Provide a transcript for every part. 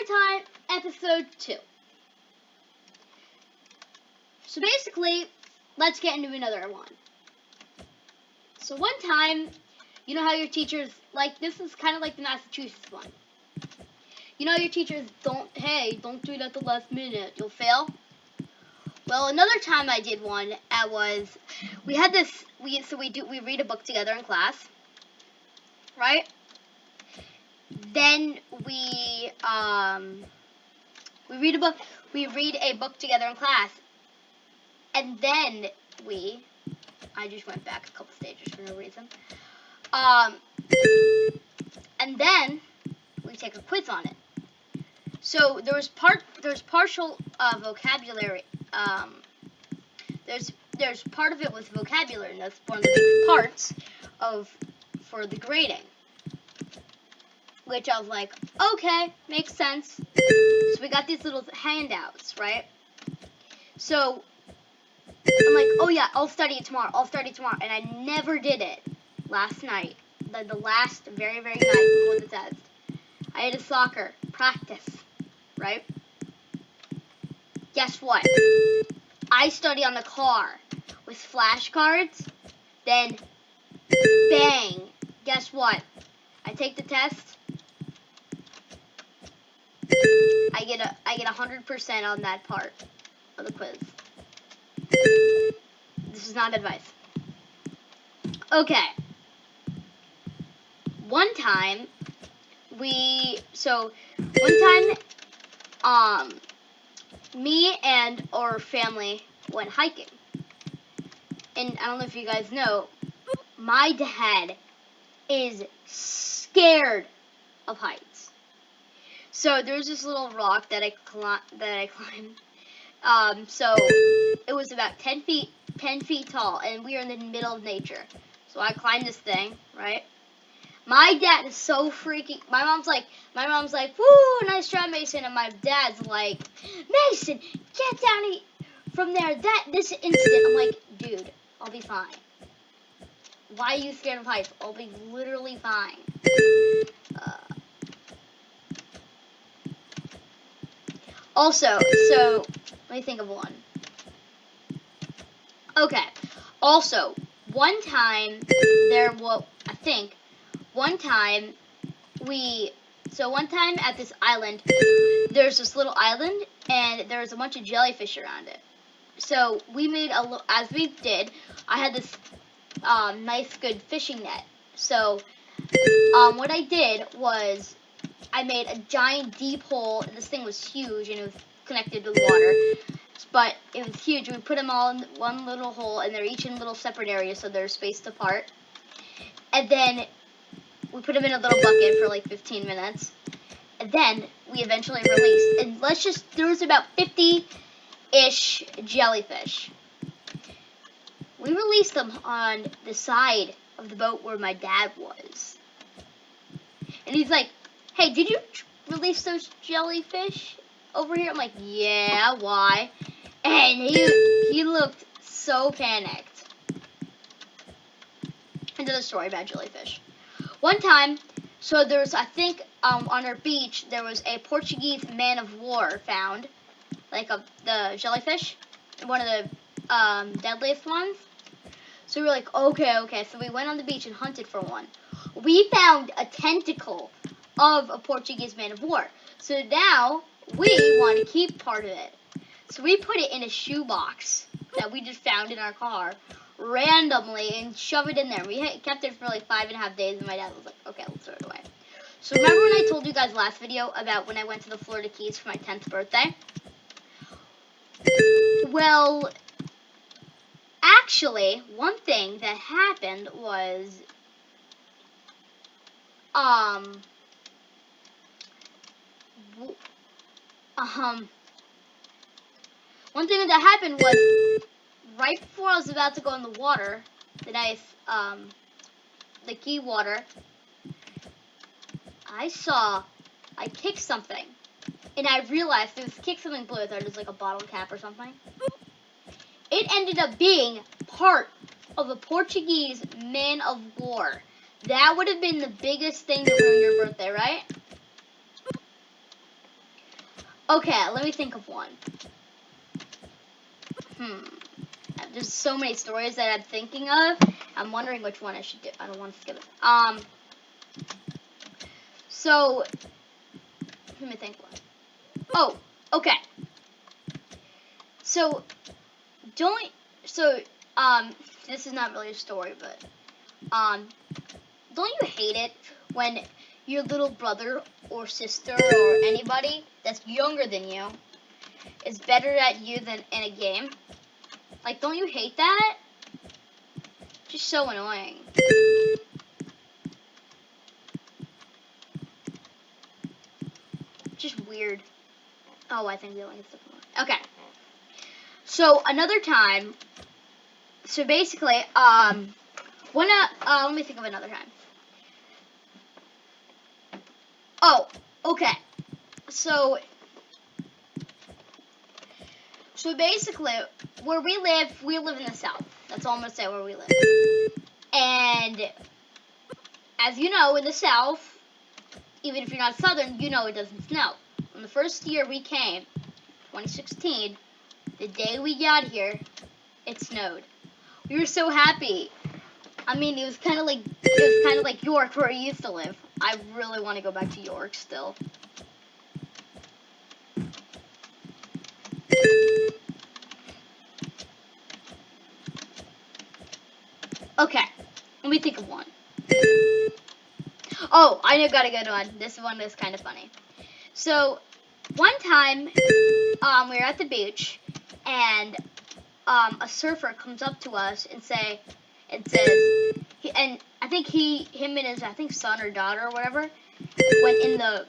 Story Time, Episode 2. So basically, let's get into another one. So one time, you know how your teachers, like, this is kind of like the Massachusetts one. You know your teachers don't do it at the last minute, you'll fail? Well, another time I did one, we read a book together in class, right? Then we read a book together in class, and then I just went back a couple stages for no reason, and then we take a quiz on it. So there's partial vocabulary. There's part of it with vocabulary, and that's one of the big parts for the grading. Which I was like, okay, makes sense. So we got these little handouts, right? So I'm like, oh yeah, I'll study it tomorrow. And I never did it last night. The last very night before the test. I had a soccer practice, right? Guess what? I study on the car with flashcards. Then, bang! Guess what? I take the test. I get 100% on that part of the quiz. This is not advice. Okay. One time, me and our family went hiking. And I don't know if you guys know, my dad is scared of heights. So there's this little rock that I climbed. So it was about 10 feet tall, and we were in the middle of nature. So I climbed this thing, right? My dad is so freaking. My mom's like, woo, nice job, Mason. And my dad's like, Mason, get down from there. This instant. I'm like, dude, I'll be fine. Why are you scared of heights? I'll be literally fine. Also, so let me think of one. Okay. Also, one time at this island, there's this little island, and there's a bunch of jellyfish around it. So we made as we did, I had this nice, good fishing net. So what I did was I made a giant deep hole. This thing was huge, and it was connected to the water. But it was huge. We put them all in one little hole, and they're each in little separate areas, so they're spaced apart. And then we put them in a little bucket for like 15 minutes. And then we eventually released. And there was about 50-ish jellyfish. We released them on the side of the boat where my dad was. And he's like, hey, did you release those jellyfish over here? I'm like, yeah, why? And he looked so panicked. Another story about jellyfish. One time, so there was, I think, on our beach, there was a Portuguese man of war found, like the jellyfish, one of the deadliest ones. So we were like, okay. So we went on the beach and hunted for one. We found a tentacle of a Portuguese man of war. So now we want to keep part of it. So we put it in a shoebox that we just found in our car randomly and shove it in there. We kept it for like 5.5 days, and my dad was like, okay, let's throw it away. So remember when I told you guys last video about when I went to the Florida Keys for my 10th birthday? Well, actually, one thing that happened was, one thing that happened was right before I was about to go in the water, the key water, I kicked something, and I realized it was kicked something blue. I thought it was like a bottle cap or something. It ended up being part of a Portuguese man of war. That would have been the biggest thing to ruin your birthday, right? Okay, let me think of one. There's so many stories that I'm thinking of. I'm wondering which one I should do. I don't want to skip it. So let me think one. Oh, okay. So don't. So this is not really a story, but don't you hate it when your little brother or sister or anybody that's younger than you is better at you than in a game? Like, don't you hate that? Just so annoying. Just weird. Oh, I think the only stuff. Okay. So another time. So basically, let me think of another time. Oh, okay. So basically, where we live in the south. That's all I'm gonna say. Where we live. And as you know, in the south, even if you're not southern, you know it doesn't snow. On the first year we came, 2016, the day we got here, it snowed. We were so happy. I mean, it was kind of like York, where I used to live. I really want to go back to York still. Okay, let me think of one. Oh, I got a good one. This one is kind of funny. So, one time, we were at the beach, and a surfer comes up to us and says, and I think him and his, son or daughter or whatever, went in the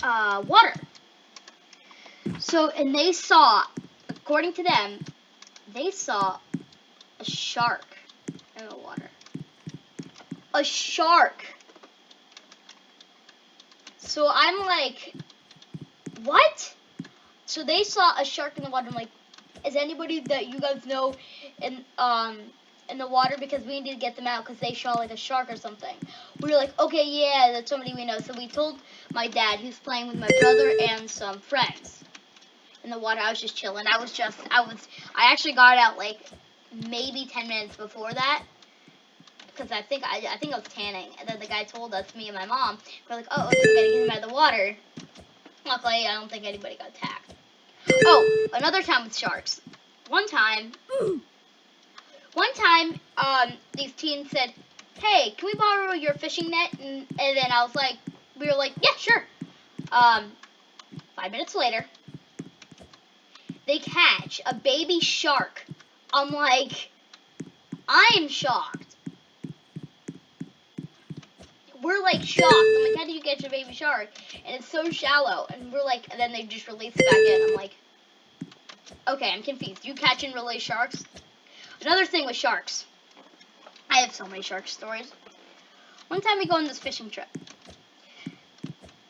water. So, and they saw, according to them, they saw a shark in the water. A shark. So I'm like, what? So they saw a shark in the water. I'm like, is anybody that you guys know in the water, because we need to get them out because they saw like a shark or something. We were like, okay, yeah, that's somebody we know. So we told my dad, who's playing with my brother and some friends in the water. I was just chilling. I actually got out like maybe 10 minutes before that, because I think I was tanning, and then the guy told us, me and my mom, we're like, oh, so we gotta get him out of the water. Luckily, I don't think anybody got attacked. Oh, another time with sharks. One time, these teens said, hey, can we borrow your fishing net? And then we were like, yeah, sure. 5 minutes later, they catch a baby shark. I'm like, I'm shocked. We're like shocked. I'm like, how did you catch a baby shark? And it's so shallow. And we're like, and then they just release it back in. I'm like, okay, I'm confused. You catch and release sharks? Another thing with sharks. I have so many shark stories. One time we go on this fishing trip.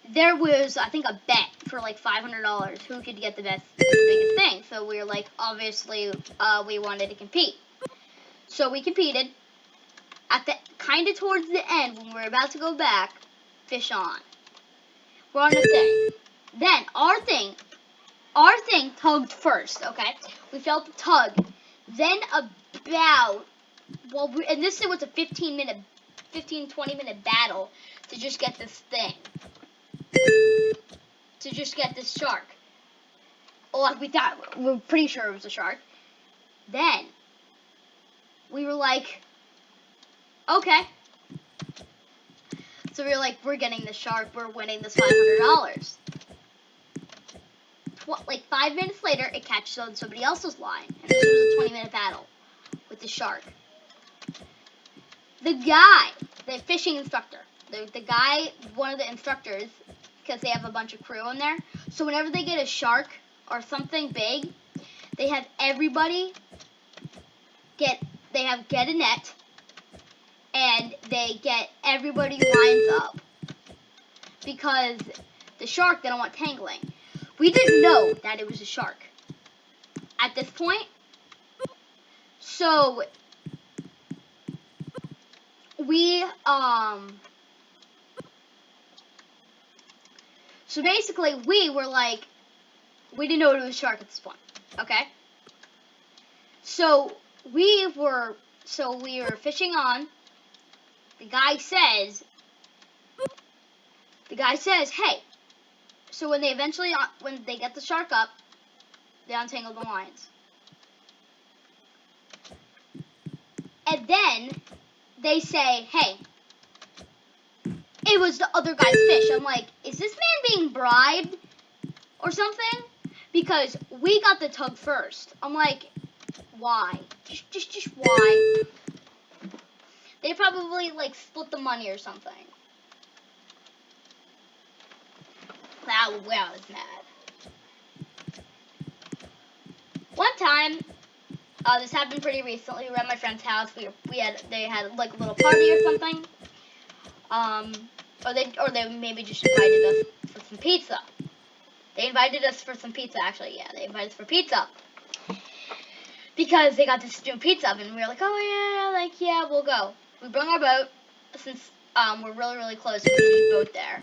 There was, I think, a bet for like $500 who could get the biggest thing. So we were like, obviously, we wanted to compete. So we competed. At the kind of towards the end, when we were about to go back, fish on. We're on the thing. Then our thing tugged first. Okay, we felt the tug. Then and this was a 20 minute battle to just get this thing. To just get this shark. Oh, we're pretty sure it was a shark. Then we were like, okay. So we were like, we're getting the shark. We're winning this $500. Like 5 minutes later, it catches on somebody else's line, and this was a 20-minute battle with the shark. The guy, the fishing instructor, the guy, one of the instructors, because they have a bunch of crew in there. So whenever they get a shark or something big, they have everybody get a net, and they get everybody lines up, because the shark, they don't want tangling. We didn't know that it was a shark at this point. So we So basically, we were like, we didn't know it was a shark at this point. Okay. So we were fishing on. The guy says, hey. So when they get the shark up, they untangle the lines. And then they say, hey, it was the other guy's fish. I'm like, is this man being bribed or something? Because we got the tug first. I'm like, why? Just why? They probably like split the money or something. That was mad. One time, this happened pretty recently. We were at my friend's house. They had like a little party or something. Or they maybe just invited us for some pizza. They invited us for some pizza, actually. Yeah, they invited us for pizza because they got this new pizza oven. And we were like, oh yeah, we'll go. We brought our boat since we're really really close. We just boat there.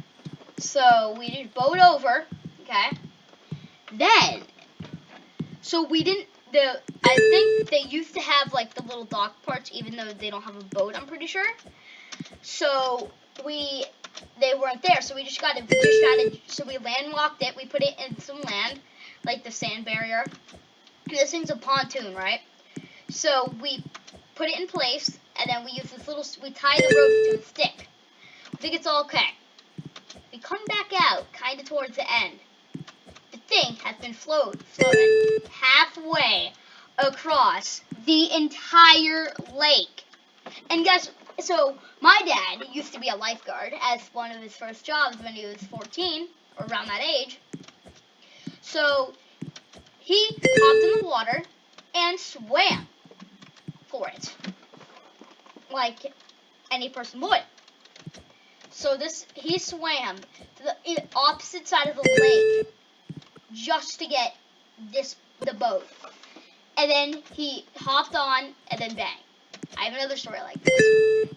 So we just boat over. Okay. Then, so we didn't. I think they used to have like the little dock parts, even though they don't have a boat. I'm pretty sure. So they weren't there. So we so we landlocked it. We put it in some land, like the sand barrier. And this thing's a pontoon, right? So we put it in place, and then we use we tie the rope to a stick. I think it's all okay. We come back out, kind of towards the end. The thing has been floating halfway across the entire lake. And so my dad used to be a lifeguard as one of his first jobs when he was 14, or around that age. So he hopped in the water and swam for it, like any person would. So he swam to the opposite side of the lake just to get the boat. And then he hopped on, and then bang. I have another story like this.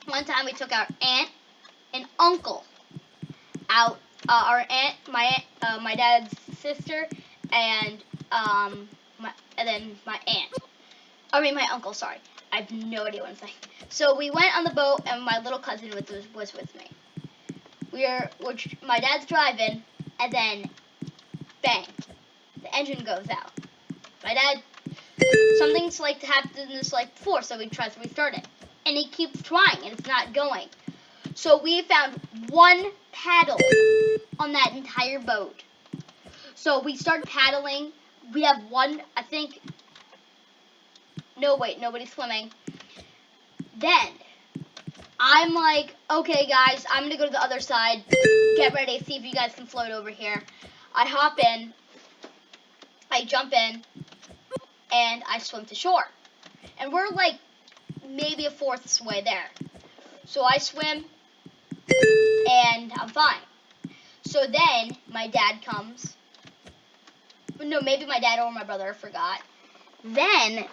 One time we took our aunt and uncle out. Our aunt, my dad's sister, and then my aunt. My uncle. Sorry, I have no idea what I'm saying. So we went on the boat, and my little cousin was with me. My dad's driving, and then bang, the engine goes out. My dad, something's like happens like before, so he tries to restart it, and he keeps trying, and it's not going. So we found one paddle on that entire boat. So we start paddling. We have one, I think. No, wait, nobody's swimming. Then I'm like, okay, guys, I'm gonna go to the other side. Get ready, see if you guys can float over here. I hop in. I jump in. And I swim to shore. And we're like maybe a fourth way there. So I swim, and I'm fine. So then my dad comes. No, maybe my dad or my brother, I forgot. Then,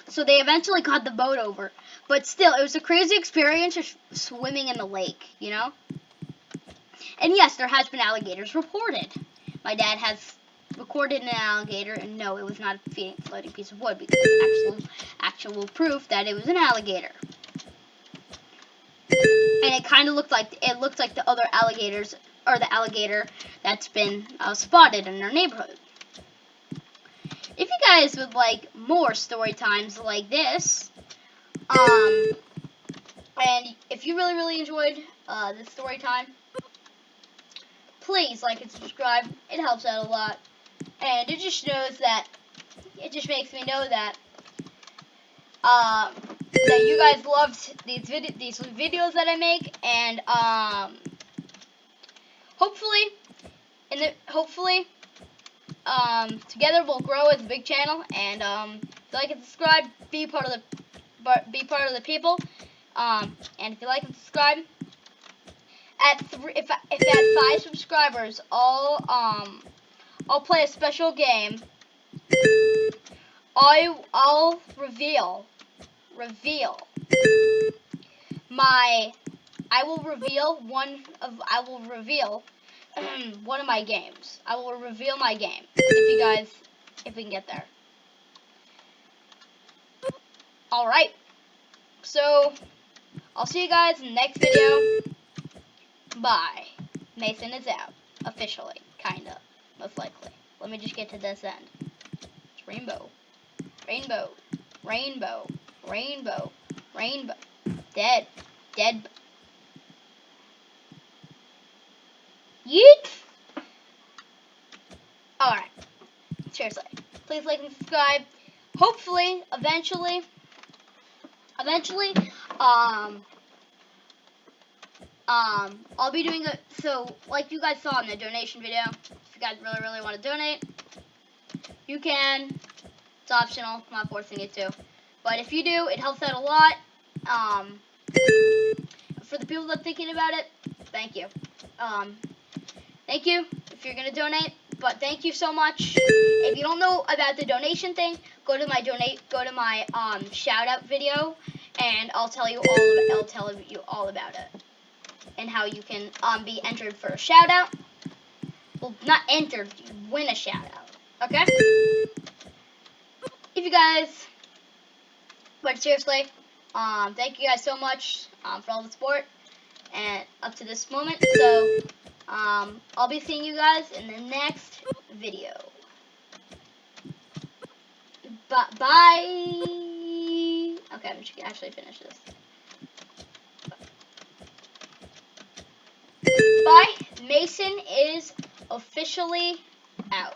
so they eventually got the boat over. But still, it was a crazy experience just swimming in the lake, you know? And yes, there has been alligators reported. My dad has recorded an alligator, and no, it was not a floating piece of wood because it's actual proof that it was an alligator. And it kind of looked like the other alligators, or the alligator that's been spotted in our neighborhood. If you guys would like more story times like this, and if you really really enjoyed this story time, please like and subscribe. It helps out a lot. And it just makes me know that that you guys loved these videos that I make, and hopefully together we'll grow as a big channel. And like and subscribe, be part of the people. And if you like and subscribe, if at 5 subscribers, I'll play a special game. I'll reveal one of my games. I will reveal my game if we can get there. All right. So I'll see you guys in the next video. Bye. Mason is out officially, kinda, most likely. Let me just get to this end. It's rainbow, rainbow, rainbow, rainbow, rainbow. Dead, dead. Yeet. All right. Seriously, please like and subscribe. Hopefully, eventually, I'll be doing so like you guys saw in the donation video. If you guys really want to donate, you can. It's optional. I'm not forcing you to. But if you do, it helps out a lot. For the people that are thinking about it, thank you. Thank you if you're gonna donate. But thank you so much. If you don't know about the donation thing, go to my shout out video, and I'll tell you all about it and how you can be entered for a shout out. Well, not entered, you win a shout out. Okay? If you guys, but seriously, thank you guys so much for all the support and up to this moment. So I'll be seeing you guys in the next video. Bye. Okay, I'm just gonna actually finish this. Bye. Mason is officially out.